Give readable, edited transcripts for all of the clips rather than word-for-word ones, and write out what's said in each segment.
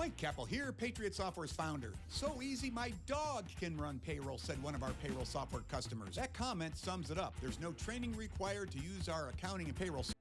Mike Keppel here, Patriot Software's founder. So easy, my dog can run payroll, said one of our payroll software customers. That comment sums it up. There's no training required to use our accounting and payroll software.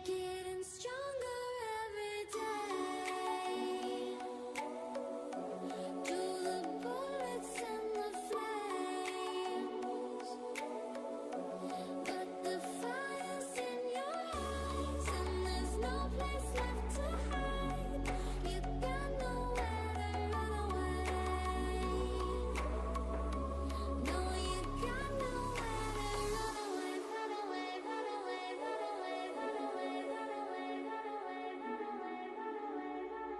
Getting stronger every day. To the bullets and the flames, but the fire's in your eyes, and there's no place left to hide. You got nowhere to run away. No, you got nowhere to run away, run away, run away, run away, run away, run away, run away, run away, run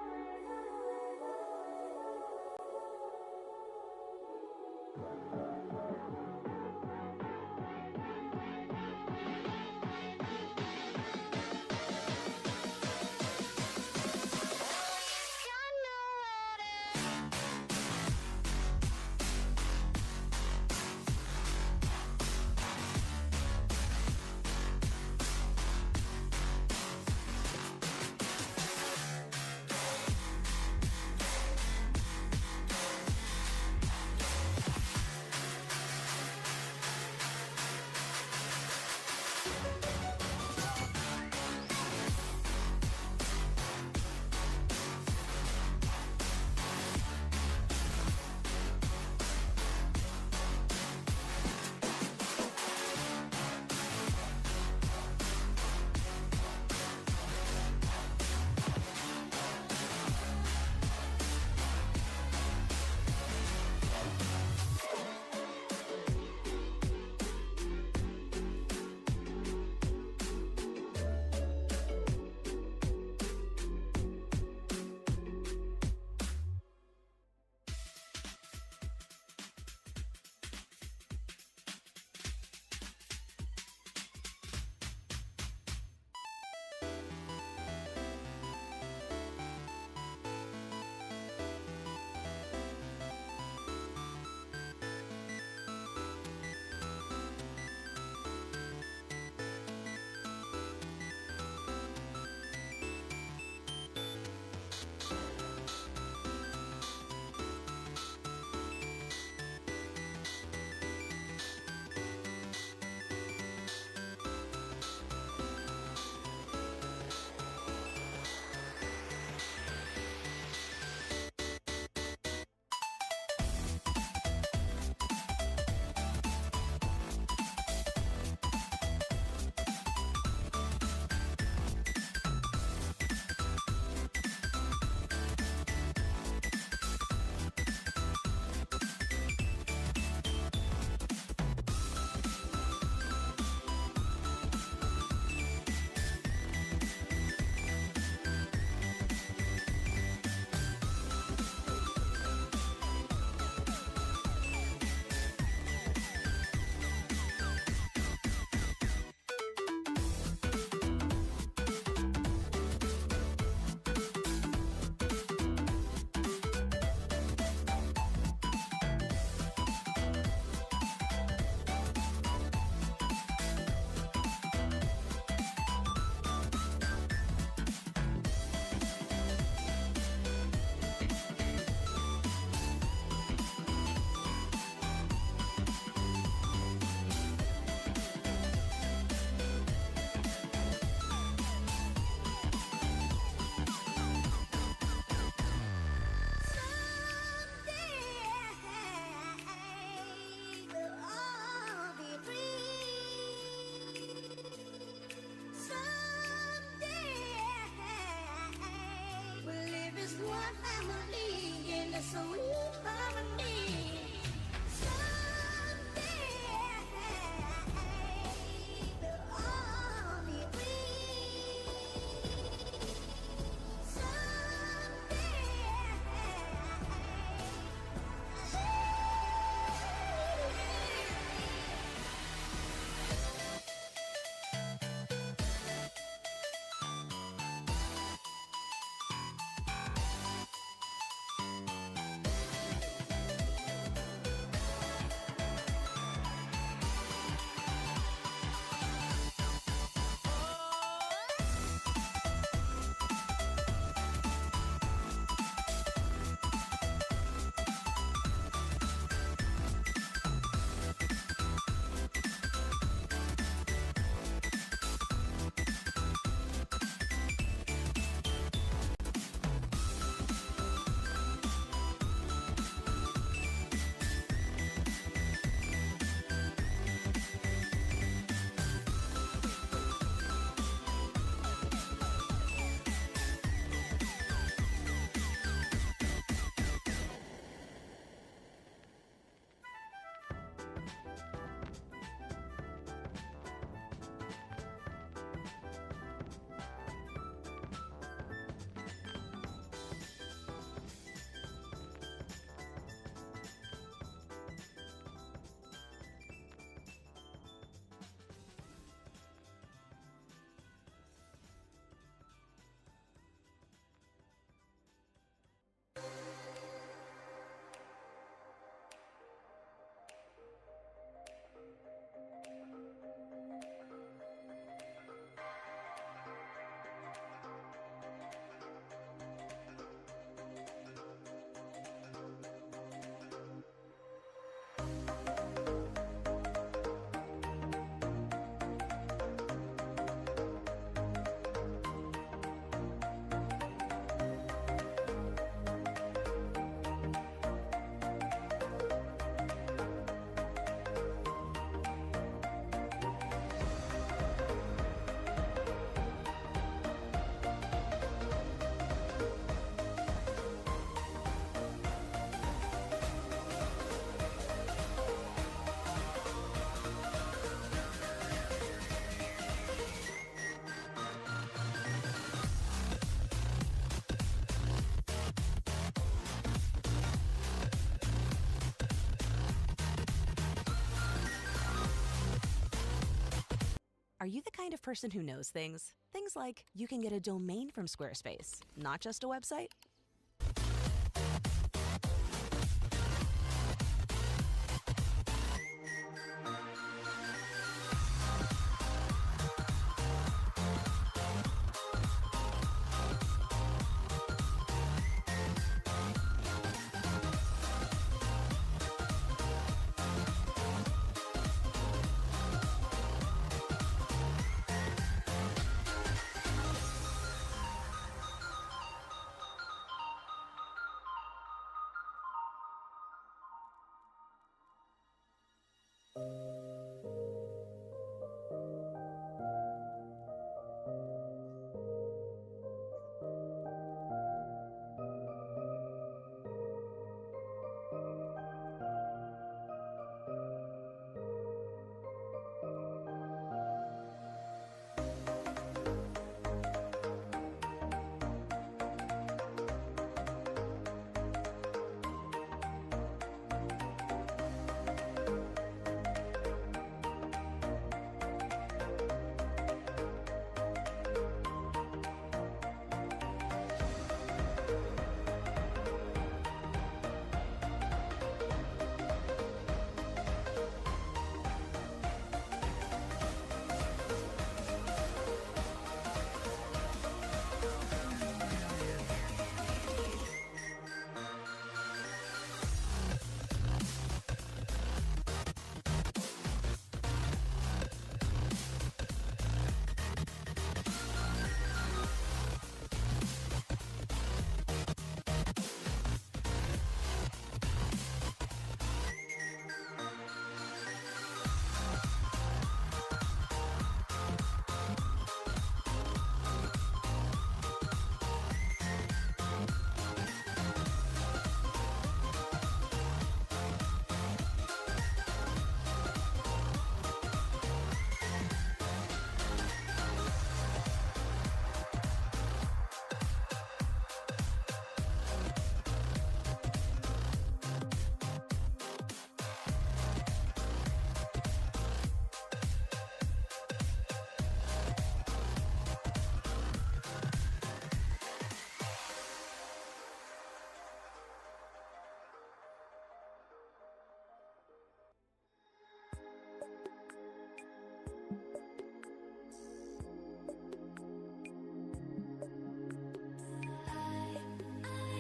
Are you the kind of person who knows things? Things like you can get a domain from Squarespace, not just a website?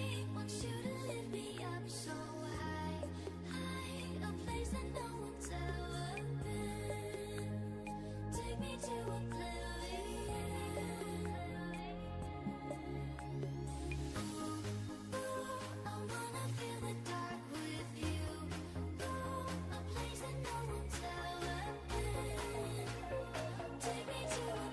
I want you to lift me up so high, high, a place that no one's ever been. Take me to oblivion. I wanna feel the dark with you. A place that no one's ever been. Take me to oblivion.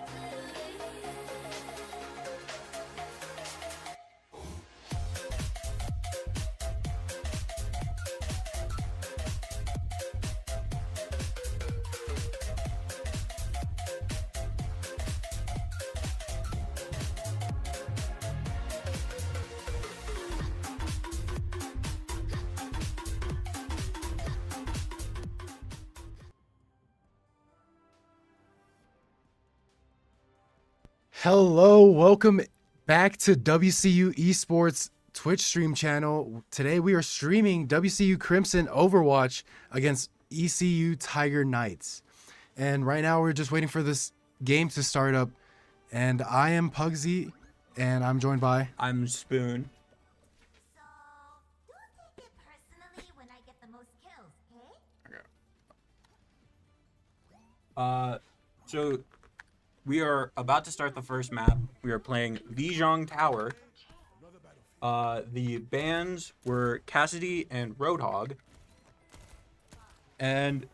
Hello, welcome back to WCU Esports Twitch stream channel. Today we are streaming WCU Crimson Overwatch against ECU Tiger Knights. And right now we're just waiting for this game to start up. And I am Pugsy, and I'm joined by... I'm Spoon. So, don't take it personally when I get the most kills, okay? So we are about to start the first map. We are playing Vijong Tower. The bans were Cassidy and Roadhog. And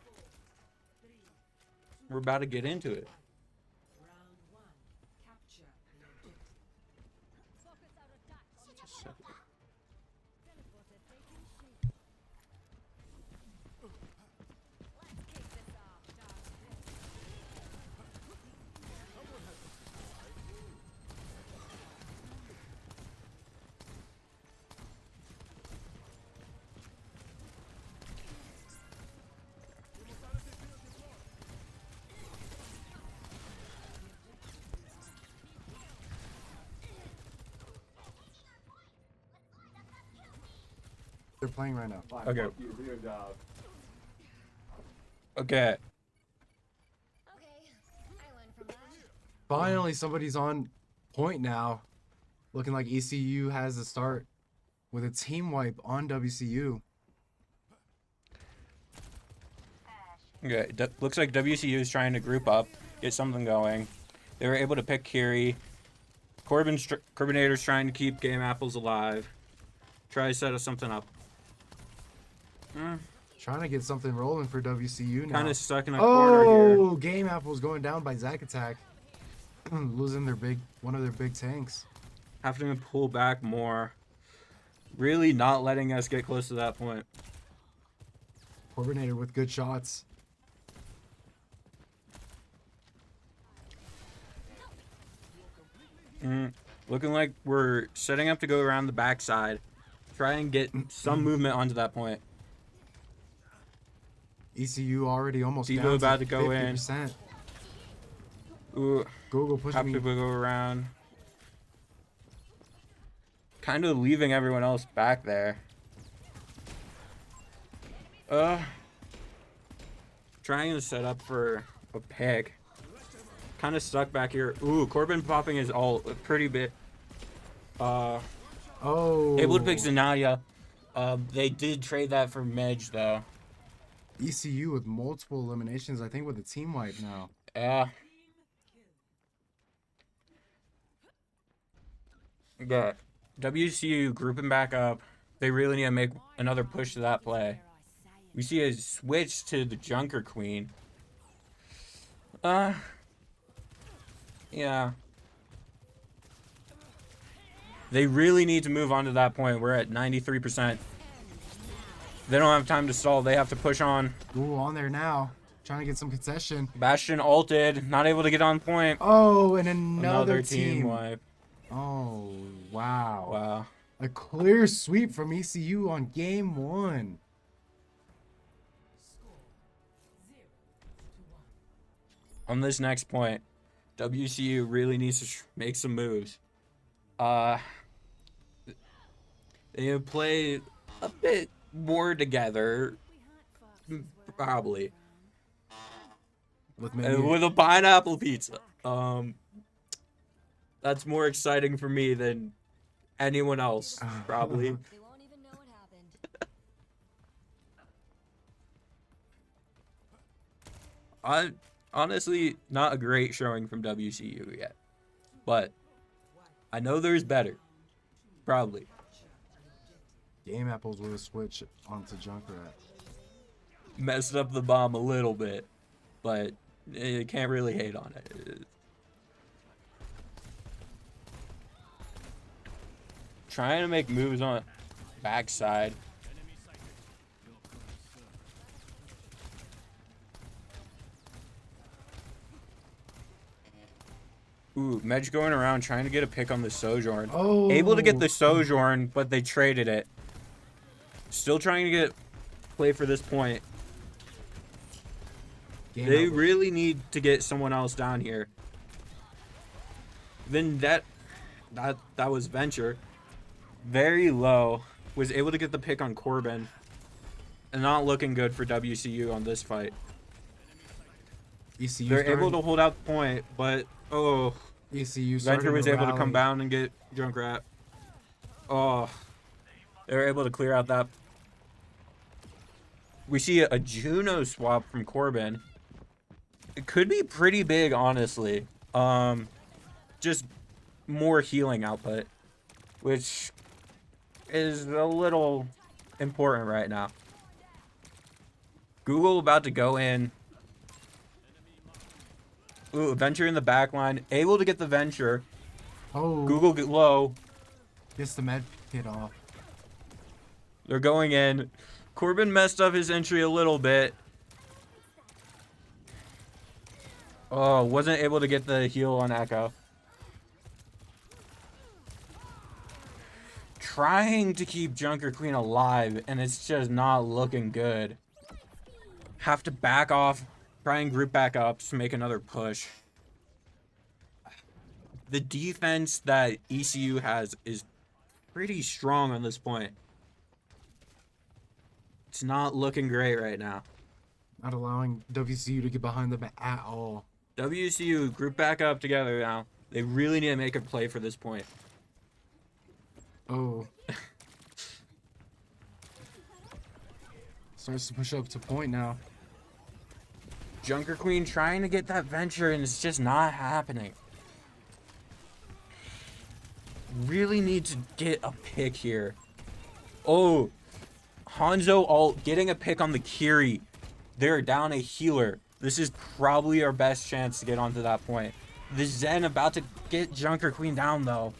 we're about to get into it. They're playing right now. Okay. Okay. Okay, I learned from that. Finally, somebody's on point now. Looking like ECU has the start with a team wipe on WCU. Okay. Looks like WCU is trying to group up, get something going. They were able to pick Kiri. Corbinator's trying to keep Game Apples alive. Try to set us something up. Trying to get something rolling for WCU now. Kind of stuck in a corner here. Oh, Game Apple's going down by Zack Attack. Losing one of their big tanks. Having to pull back more. Really not letting us get close to that point. Corbinator with good shots. Looking like we're setting up to go around the backside. Try and get some movement onto that point. ECU already almost Devo down about to to go 50%. Ooh, Google pushing have me. to go around. Kind of leaving everyone else back there. Trying to set up for a pick. Kind of stuck back here. Ooh, Corbin popping his ult a pretty bit. Oh. Able to pick Zenaya. They did trade that for Medj though. ECU with multiple eliminations, I think, with a team wipe now. Yeah. Yeah. WCU grouping back up. They really need to make another push to that play. We see a switch to the Junker Queen. Yeah. They really need to move on to that point. We're at 93%. They don't have time to stall. They have to push on. Google on there now. Trying to get some concession. Bastion ulted. Not able to get on point. Oh, and another team team. wipe. Oh, wow. Wow. A clear sweep from ECU on game 1. On this next point, WCU really needs to make some moves. They play a bit more together, probably. With maybe With a pineapple pizza. That's more exciting for me than anyone else, probably. They won't even know what happened. Honestly, not a great showing from WCU yet. But I know there's better. Probably. Game Apples with a switch onto Junkrat. Messed up the bomb a little bit. But you can't really hate on it. Trying to make moves on backside. Ooh, Medj going around trying to get a pick on the Sojourn. Oh. Able to get the Sojourn, but they traded it. Still trying to get play for this point. Game They Apples. really need to get someone else down here. Then that was Venture. Very low. Was able to get the pick on Corbin. And not looking good for WCU on this fight. ECU They're starting- able to hold out the point, but ECU Venture was able to come rally. down and get Junkrat. Oh, they were able to clear out that. We see a Juno swap from Corbin. It could be pretty big, honestly. Just more healing output, which is a little important right now. Google about to go in. Ooh, Venture in the back line. Able to get the Venture. Oh, Google get low. gets the med kit off. They're going in. Corbin messed up his entry a little bit. Oh, wasn't able to get the heal on Echo. Trying to keep Junker Queen alive, and it's just not looking good. Have to back off. Try and group back up to make another push. The defense that ECU has is pretty strong on this point. It's not looking great right now. Not allowing WCU to get behind them at all. WCU, group back up together now. They really need to make a play for this point. Oh. Starts to push up to point now. Junker Queen trying to get that venture, and it's just not happening. Really need to get a pick here. Oh, Hanzo ult getting a pick on the Kiri. They're down a healer. This is probably our best chance to get onto that point. The Zen about to get Junker Queen down, though.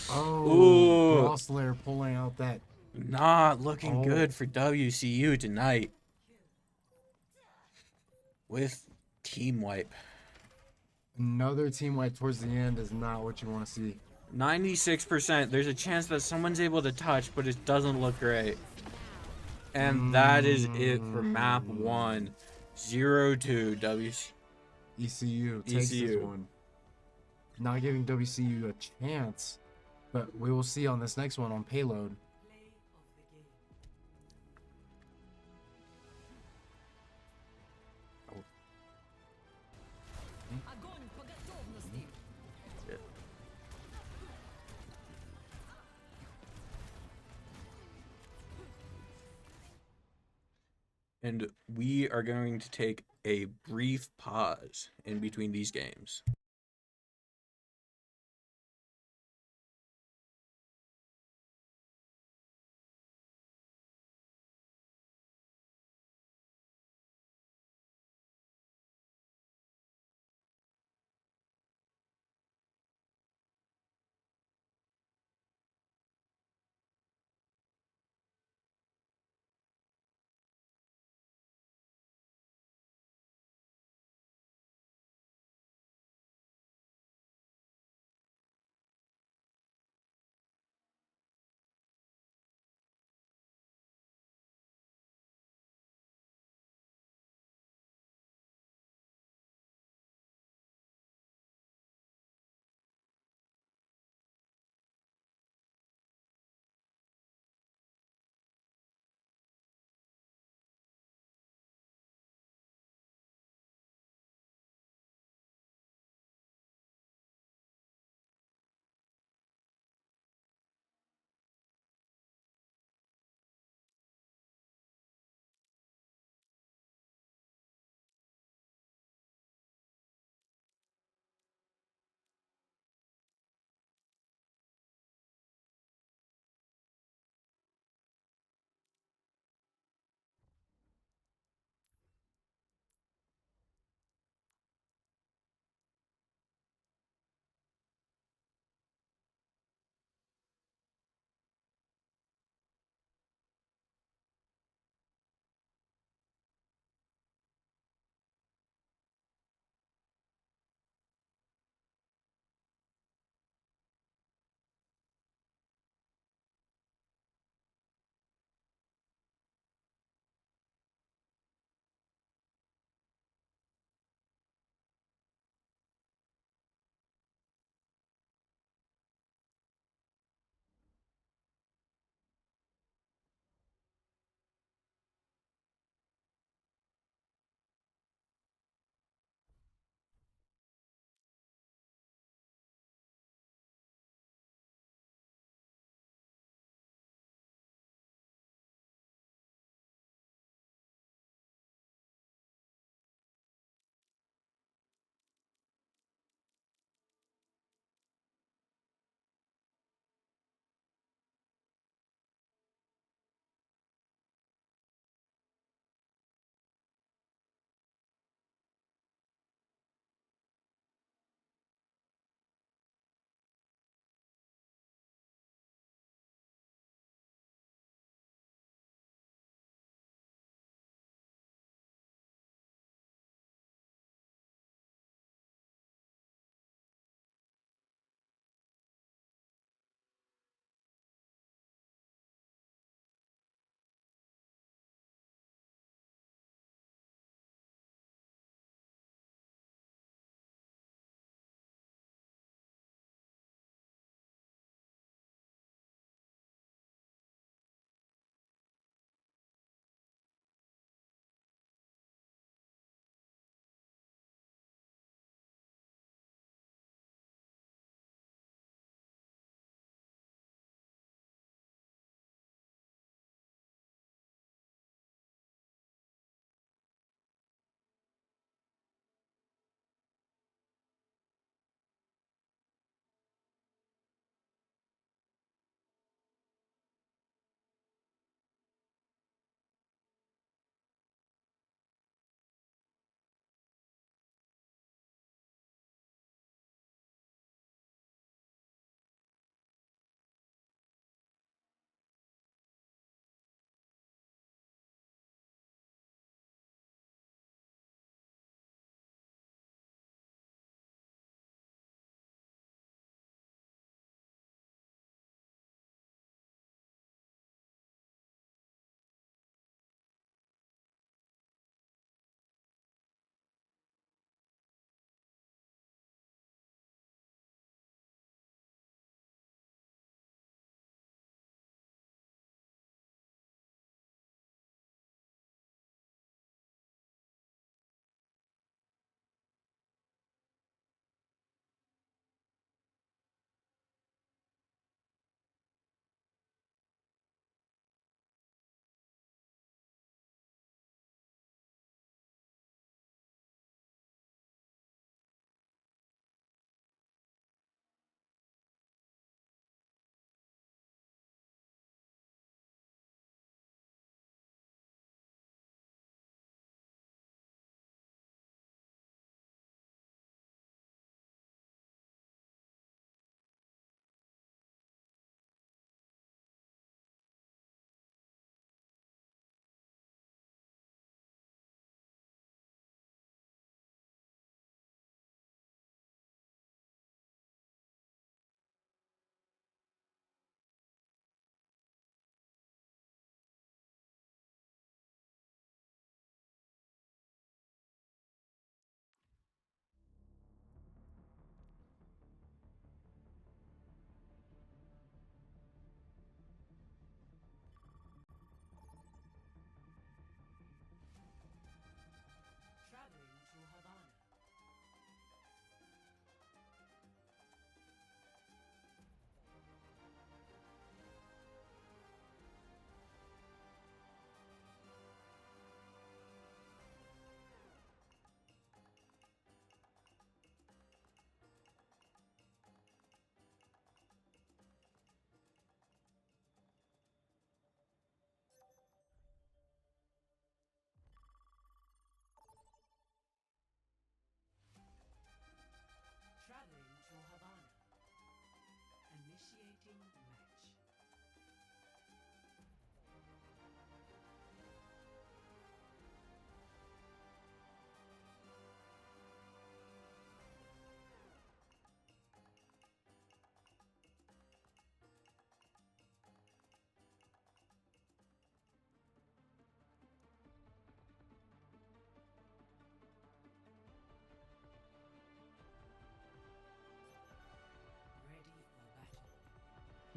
Oh, Ooh. Brawl Slayer pulling out that. Not looking good for WCU tonight. With team wipe. Another team wipe towards the end is not what you want to see. 96%. There's a chance that someone's able to touch, but it doesn't look great. And that is it for map 1. 0-2 WCU. ECU takes this one. Not giving WCU a chance. But we will see on this next one on Payload. And we are going to take a brief pause in between these games.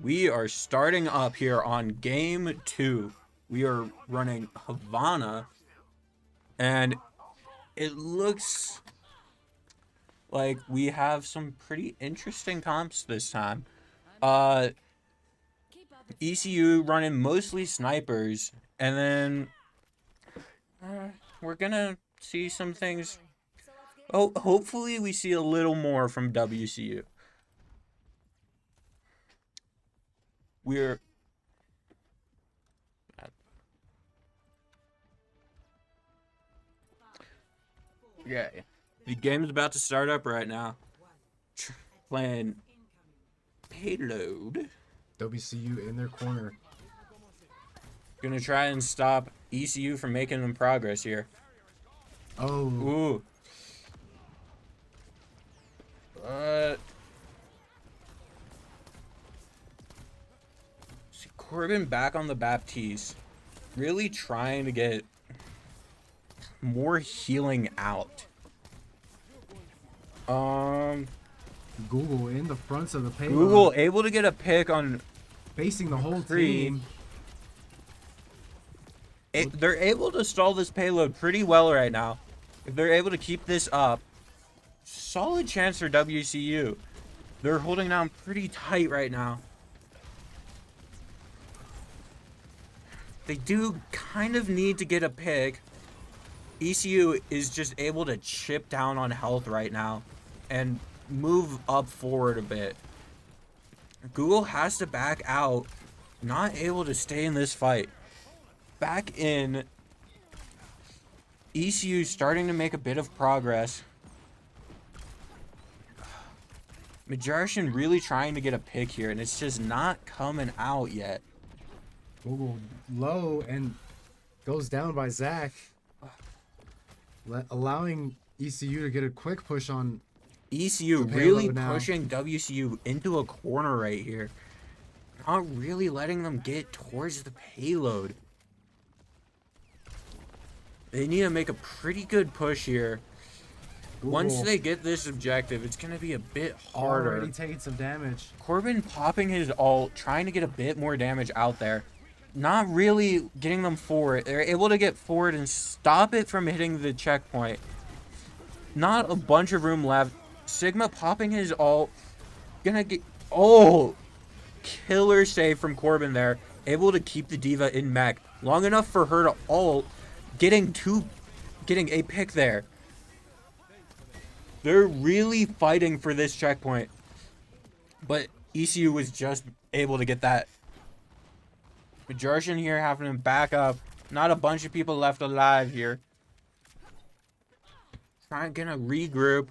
We are starting up here on game 2. We are running Havana, and it looks like we have some pretty interesting comps this time. ECU running mostly snipers, and then we're gonna see some things. Oh, hopefully we see a little more from WCU. We're okay. The game's about to start up right now. Playing Payload. WCU in their corner. Gonna try and stop ECU from making them progress here. Oh. Ooh. See Corbin back on the Baptiste. Really trying to get more healing out. Google in the fronts of the payload. Google able to get a pick on facing the whole Creed. team. They're able to stall this payload pretty well right now. If they're able to keep this up, solid chance for WCU. They're holding down pretty tight right now. They do kind of need to get a pick. ECU is just able to chip down on health right now and move up forward a bit. Google has to back out, not able to stay in this fight. Back in, ECU starting to make a bit of progress. Majarshan really trying to get a pick here, and it's just not coming out yet. Google low and goes down by Zach, allowing ECU to get a quick push on. ECU the really payload now. pushing WCU into a corner right here. Not really letting them get towards the payload. They need to make a pretty good push here. Once they get this objective, it's going to be a bit harder. Already taking some damage. Corbin popping his ult, trying to get a bit more damage out there. Not really getting them forward. They're able to get forward and stop it from hitting the checkpoint. Not a bunch of room left. Sigma popping his ult. Gonna get... Oh! Killer save from Corbin there. Able to keep the Diva in mech. Long enough for her to ult. Getting a pick there. They're really fighting for this checkpoint. But ECU was just able to get that. Majarshan here having him back up. Not a bunch of people left alive here. Gonna regroup.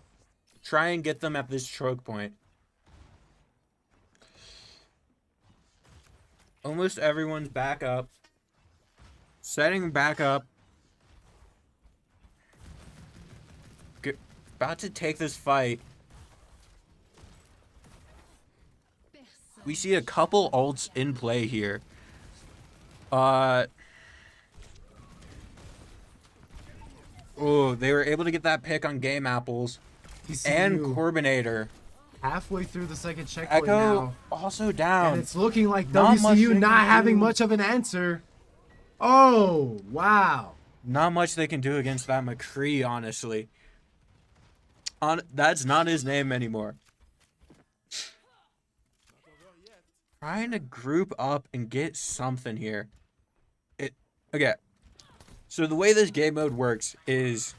Try and get them at this choke point. Almost everyone's back up. Setting back up. About to take this fight. We see a couple ults in play here. Oh, they were able to get that pick on Game Apples. ECU And Corbinator. halfway through the second checkpoint Echo now. also down. And it's looking like Not much WCU they not can having do. much of an answer. Oh, wow. Not much they can do against that McCree, honestly. That's not his name anymore. Trying to group up and get something here. Okay. So the way this game mode works is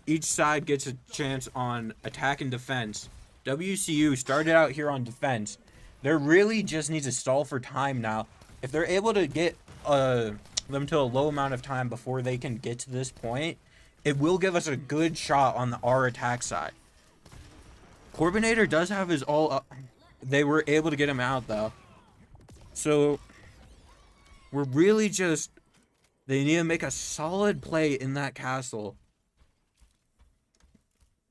each side gets a chance on attack and defense. WCU started out here on defense. They really just need to stall for time now. If they're able to get them to a low amount of time before they can get to this point, it will give us a good shot on our attack side. Corbinator does have his all up. They were able to get him out though. So we're really just, they need to make a solid play in that castle.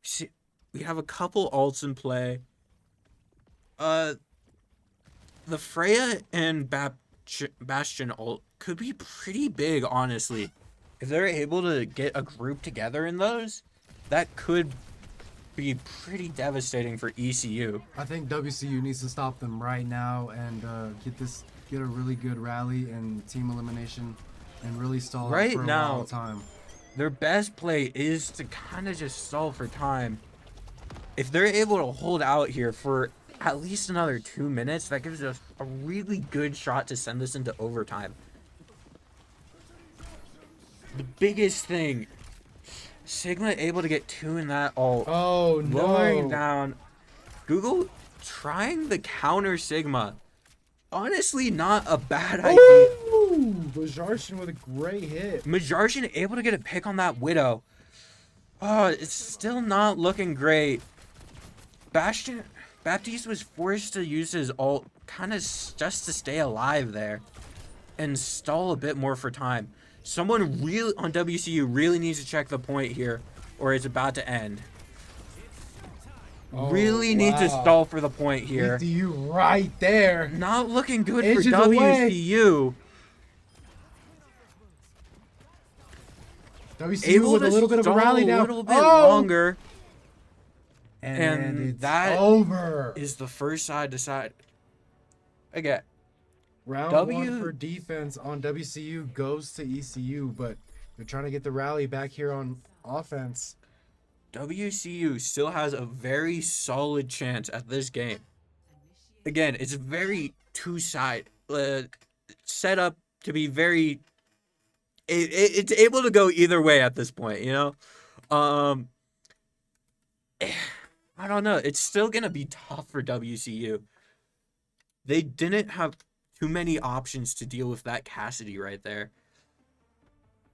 See, we have a couple ults in play. The Freya and Bastion ult could be pretty big, honestly. If they're able to get a group together in those, that could be pretty devastating for ECU. I think WCU needs to stop them right now and get a really good rally and team elimination and really stall out Right for a now, long time. their best play is to kind of just stall for time. If they're able to hold out here for at least another 2 minutes, that gives us a really good shot to send this into overtime. The biggest thing, Sigma able to get 2 in that ult. Oh no! Lowering down. Google trying the counter Sigma. Honestly, not a bad idea. Ooh, Bajarshin with a great hit. Majarshin able to get a pick on that Widow. Oh, it's still not looking great. Baptiste was forced to use his ult kind of just to stay alive there and stall a bit more for time. Someone really on WCU really needs to check the point here or it's about to end. Oh, Really need to wow. stall for the point here. ECU right there. Not looking good for Inches away. WCU. WCU Able with to a little bit of a stall rally now. a little bit Oh! longer. And And it's that over. is the first side to side. Again, Round W- 1 for defense on WCU goes to ECU, but they're trying to get the rally back here on offense. WCU still has a very solid chance at this game. Again, it's very two-side set up to be very. It's able to go either way at this point, you know. I don't know. It's still gonna be tough for WCU. They didn't have too many options to deal with that Cassidy right there.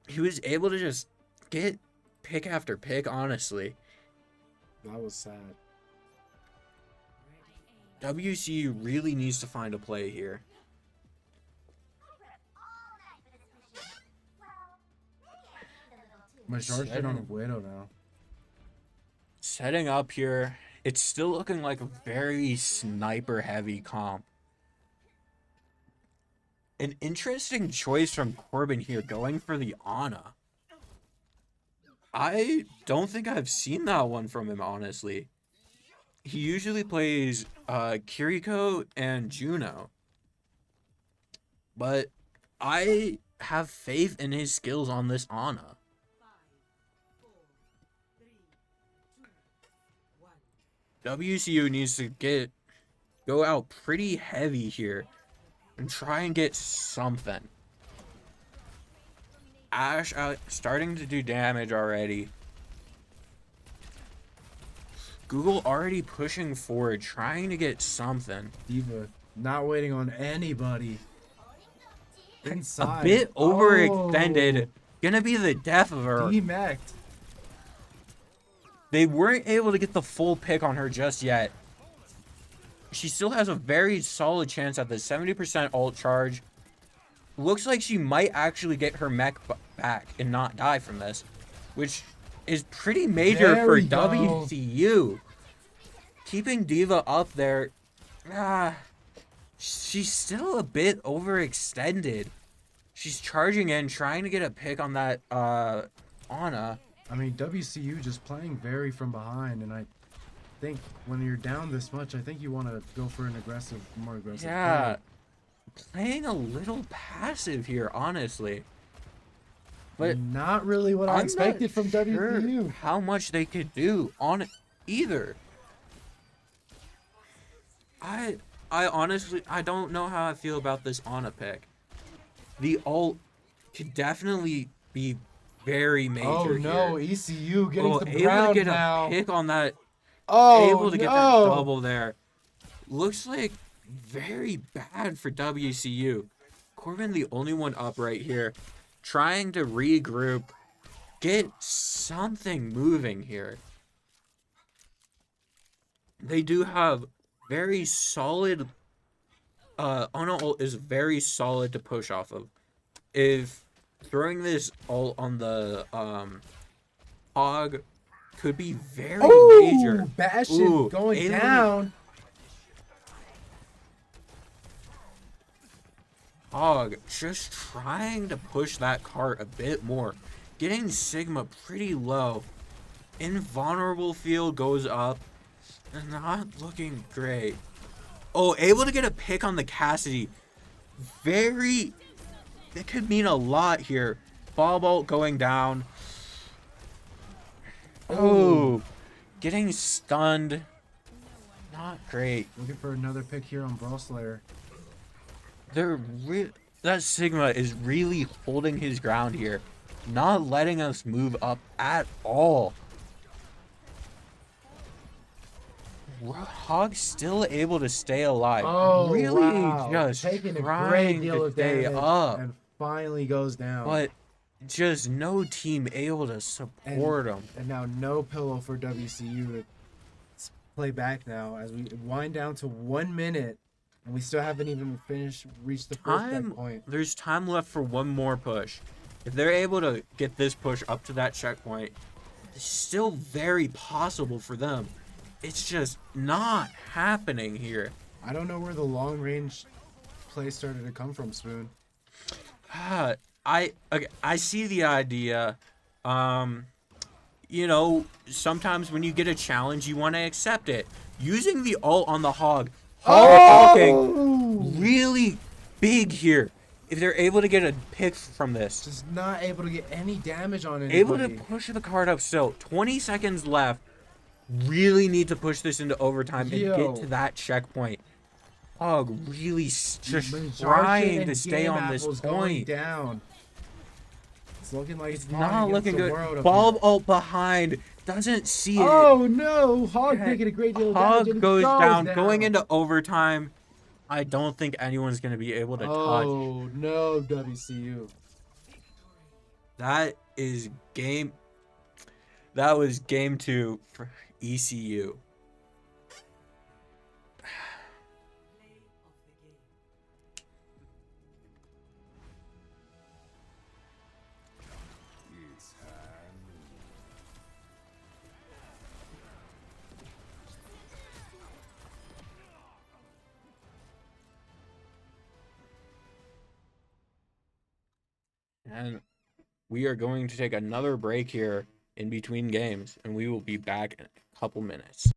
He was able to just get pick after pick, honestly. That was sad. WCU really needs to find a play here. Majarshin on a Widow now. Setting up here, it's still looking like a very sniper-heavy comp. An interesting choice from Corbin here, going for the Ana. I don't think I've seen that one from him, honestly. He usually plays Kiriko and Juno. But I have faith in his skills on this Ana. WCU needs to go out pretty heavy here and try and get something. Ash starting to do damage already. Google already pushing forward, trying to get something. Diva not waiting on anybody. Inside. A bit overextended. Gonna be the death of her. Demec'd. They weren't able to get the full pick on her just yet. She still has a very solid chance at the 70% ult charge. Looks like she might actually get her mech back and not die from this, which is pretty major There for we go. WCU. Keeping Diva up there, she's still a bit overextended. She's charging in, trying to get a pick on that Ana. I mean, WCU just playing very from behind, and I think when you're down this much, I think you want to go for an more aggressive Yeah, play. playing a little passive here, honestly. But Not really what I I'm expected not from sure WCU. how much they could do on it either. I honestly, I don't know how I feel about this Ana pick. The ult could definitely be very major. Oh no, here. ECU getting Oh, the able ground to get now. a pick on that. Oh Able to no. get that double there. Looks like very bad for WCU. Corbin the only one up right here. Trying to regroup. Get something moving here. They do have very solid... Ana ult is very solid to push off of. If throwing this ult on the Hog could be very major. Bastion Ooh, going able to- down. Hog just trying to push that cart a bit more. Getting Sigma pretty low. Invulnerable field goes up. Not looking great. Oh, able to get a pick on the Cassidy. That could mean a lot here. Ball bolt going down. Oh, getting stunned. Not great. Looking for another pick here on Brawl Slayer. That Sigma is really holding his ground here, not letting us move up at all. Hog's still able to stay alive. Oh, really wow. just Taking a great trying deal to of stay damage up, and finally goes down. but just no team able to support him. And now no pillow for WCU to play back now as we wind down to 1 minute and we still haven't even reached the first checkpoint. There's time left for one more push. If they're able to get this push up to that checkpoint, it's still very possible for them. It's just not happening here. I don't know where the long range play started to come from, Spoon. I see the idea. You know, sometimes when you get a challenge, you want to accept it. Using the ult on the Hog. Hog really big here. If they're able to get a pick from this. Just not able to get any damage on anybody. Able to push the card up still. 20 seconds left. Really need to push this into overtime and get to that checkpoint. Hog really just trying to stay on this point. Down. It's looking like it's not looking good. Bulb ult behind. Doesn't see it. Oh no! Hog taking a great deal of damage. Hog goes down. Going into overtime. I don't think anyone's going to be able to touch. Oh no, WCU. That was game 2 for ECU. And we are going to take another break here in between games, and we will be back in a couple minutes.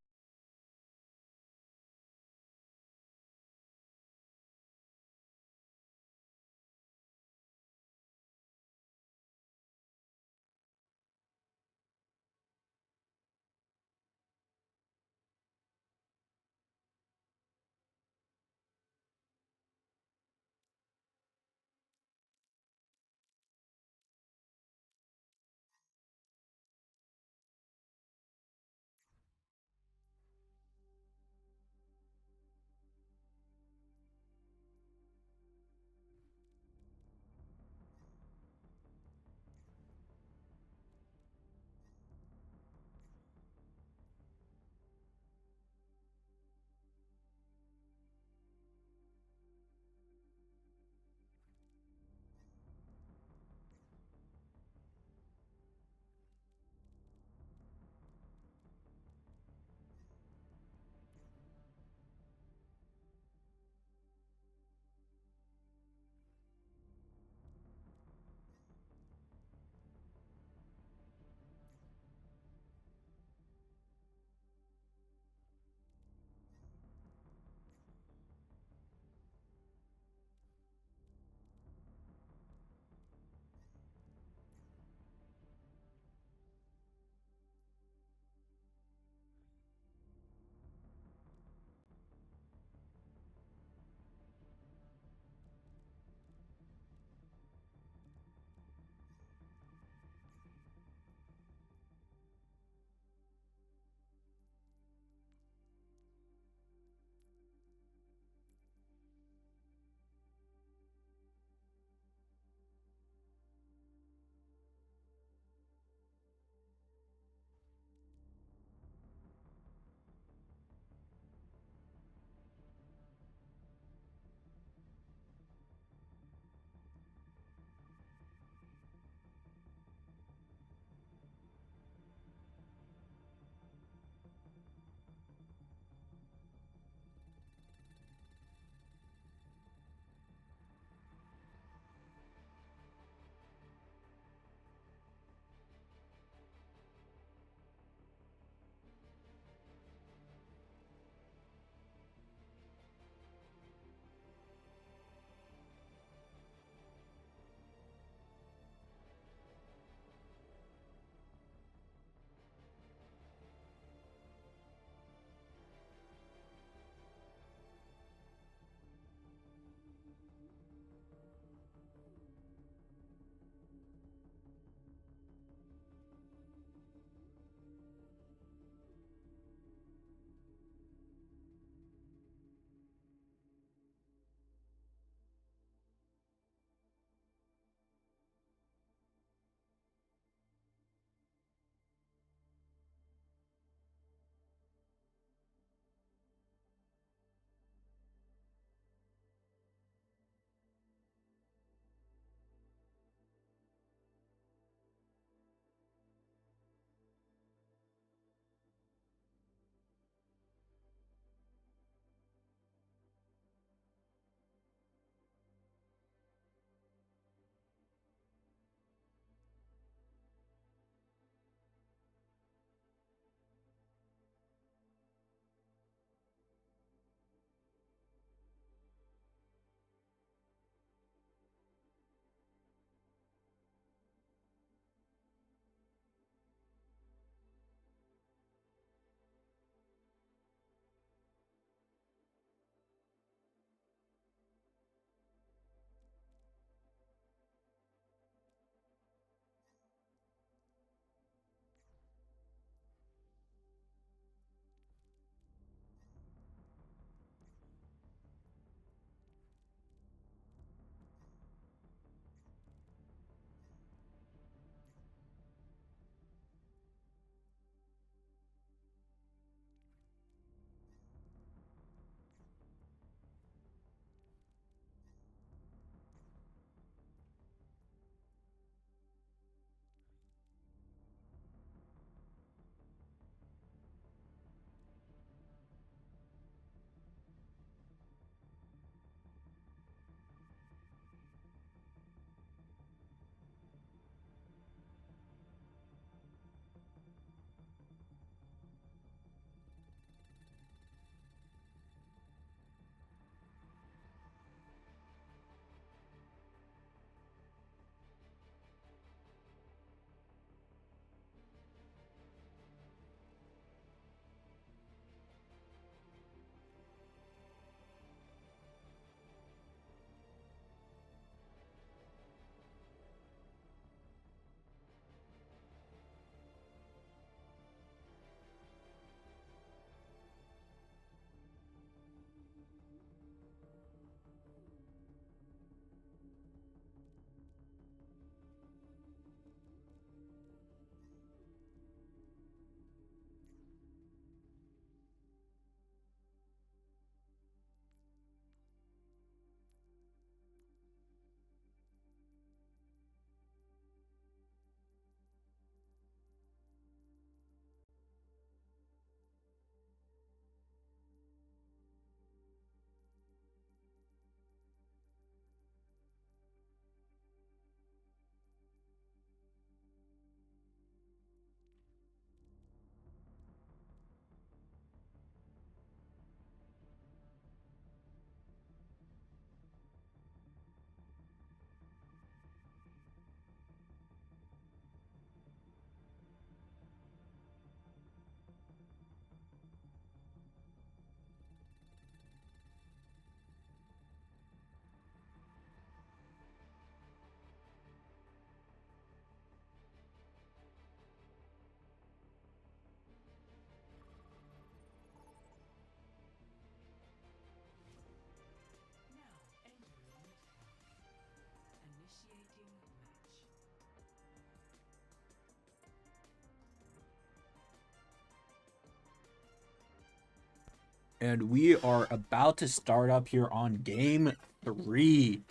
And we are about to start up here on game 3.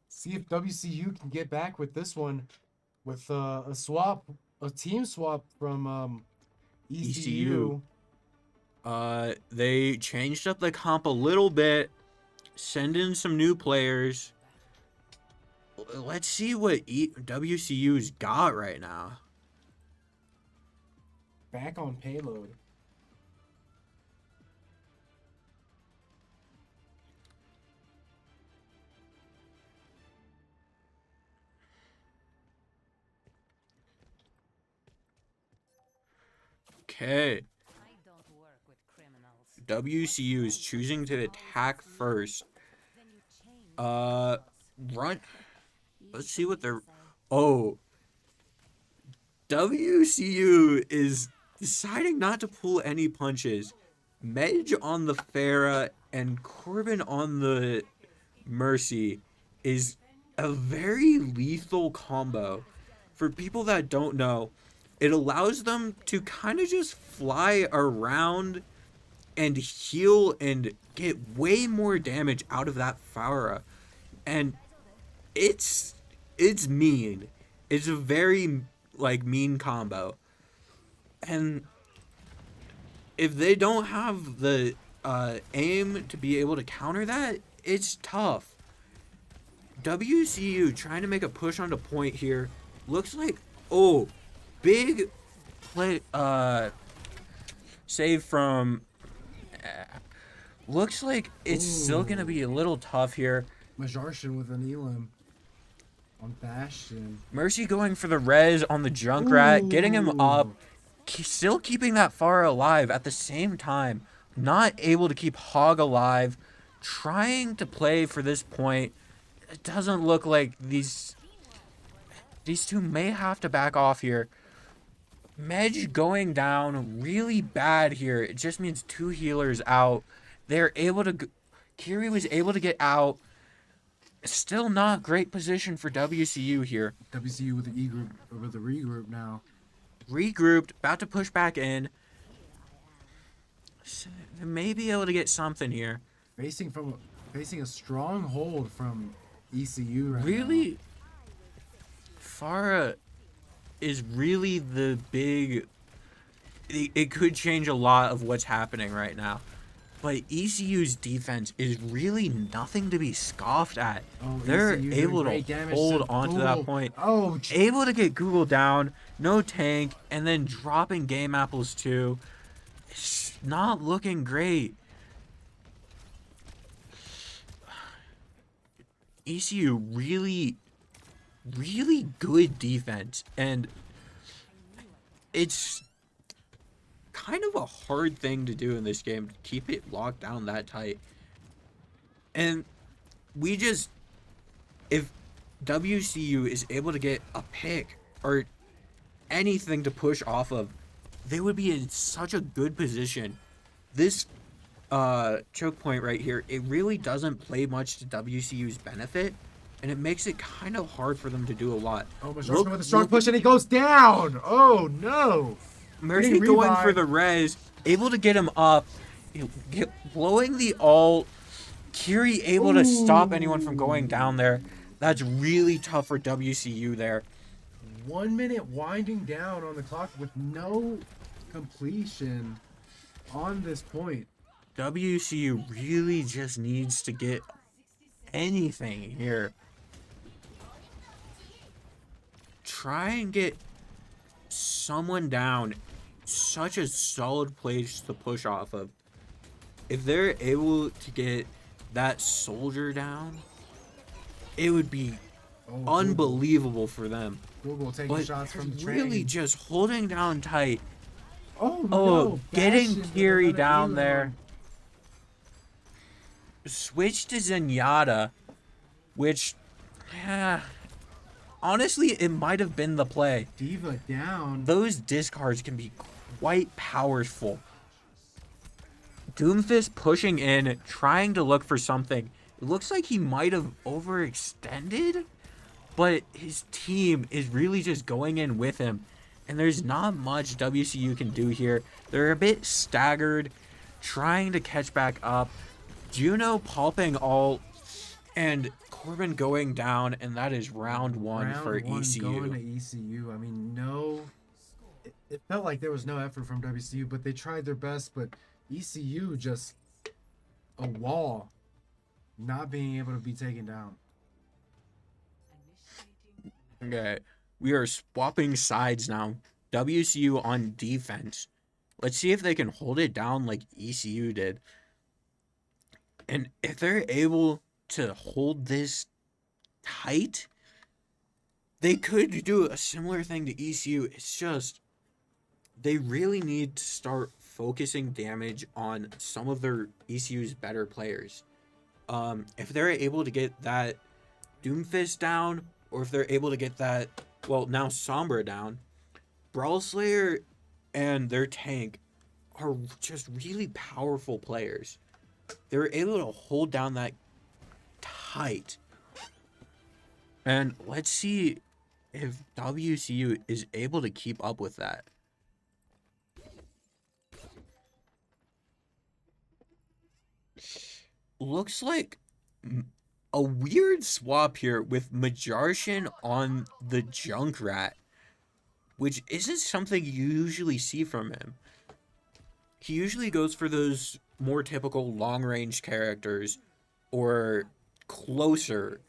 See if WCU can get back with this one with a team swap from ECU. They changed up the comp a little bit, send in some new players. Let's see what WCU's got right now. Back on payload. Okay. WCU is choosing to attack first. Run. Let's see what they're... Oh. WCU is deciding not to pull any punches. Medj on the Pharah and Corbin on the Mercy is a very lethal combo. For people that don't know, it allows them to kind of just fly around and heal and get way more damage out of that Pharah. And it's mean. It's a very mean combo. And if they don't have the aim to be able to counter that, it's tough. WCU trying to make a push onto point here. Looks like, oh, big play, save from, looks like it's still going to be a little tough here. Majarshin with an Elim on Bastion. Mercy going for the res on the Junkrat, getting him up, still keeping that Pharah alive at the same time. Not able to keep Hog alive, trying to play for this point. It doesn't look like these two may have to back off here. Medj going down really bad here. It just means 2 healers out. They're able to... Kiri was able to get out. Still not great position for WCU here. WCU with the regroup now. Regrouped, about to push back in. They may be able to get something here. Facing a strong hold from ECU right really, now. Pharah is really the big... It could change a lot of what's happening right now. But ECU's defense is really nothing to be scoffed at. Oh, they're ECU able great to damage hold to on to Google. that point. Oh, able to get Google down, no tank, and then dropping game apples too. It's not looking great. ECU really good defense, and it's kind of a hard thing to do in this game, to keep it locked down that tight. And if WCU is able to get a pick or anything to push off of, they would be in such a good position. This choke point right here, it really doesn't play much to WCU's benefit, and it makes it kind of hard for them to do a lot. Oh, Majarshin with a strong push, and he goes down. Oh no! Mercy going for the res, able to get him up, blowing the ult. Kiri able to stop anyone from going down there. That's really tough for WCU there. 1 minute winding down on the clock with no completion on this point. WCU really just needs to get anything here. Try and get someone down. Such a solid place to push off of. If they're able to get that soldier down, it would be unbelievable for them. Google taking shots from the train. Really just holding down tight. Oh no! Getting Bastion Kiri with another down Elam. there. Switch to Zenyatta, which, honestly, it might have been the play. Diva down. Those discards can be quite powerful. Doomfist pushing in, trying to look for something. It looks like he might have overextended, but his team is really just going in with him. And there's not much WCU can do here. They're a bit staggered. trying to catch back up. Juno popping all, and Corbin going down, and that is round one for ECU. Going to ECU. I mean, it felt like there was no effort from WCU, but they tried their best. But ECU just a wall, not being able to be taken down. Okay, we are swapping sides now. WCU on defense. Let's see if they can hold it down like ECU did. And if they're able to hold this tight, they could do a similar thing to ECU. It's just they really need to start focusing damage on some of their ECU's better players. If they're able to get that Doomfist down, or if they're able to get that, well, now Sombra down, Brawl Slayer and their tank are just really powerful players. They were able to hold down that tight. And let's see if WCU is able to keep up with that. Looks like a weird swap here with Majarshan on the Junkrat, which isn't something you usually see from him. He usually goes for those more typical long-range characters or closer,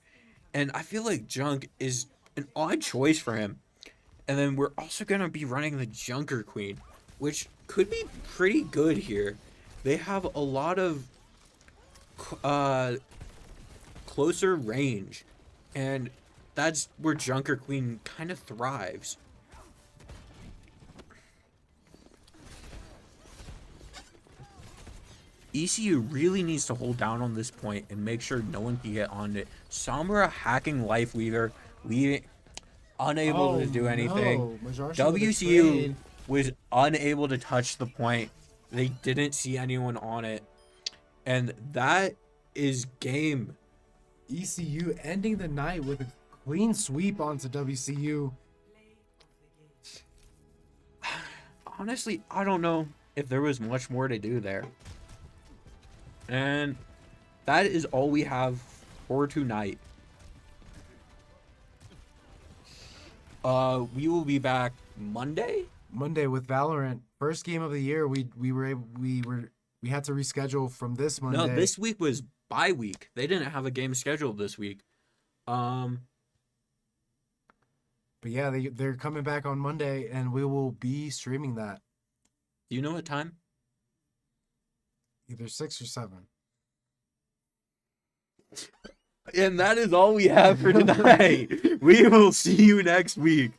and I feel like Junk is an odd choice for him. And then we're also going to be running the Junker Queen, which could be pretty good here. They have a lot of closer range, and that's where Junker Queen kind of thrives. ECU really needs to hold down on this point and make sure no one can get on it. Sombra hacking Lifeweaver, unable to do anything. No. WCU was unable to touch the point. They didn't see anyone on it. And that is game. ECU ending the night with a clean sweep onto WCU. Honestly, I don't know if there was much more to do there. And that is all we have for tonight. We will be back Monday With Valorant, first game of the year. We had to reschedule from this Monday. No, this week was bye week. They didn't have a game scheduled this week. But yeah, they're coming back on Monday, and we will be streaming that. Do you know what time? Either 6 or 7. And that is all we have for tonight. We will see you next week.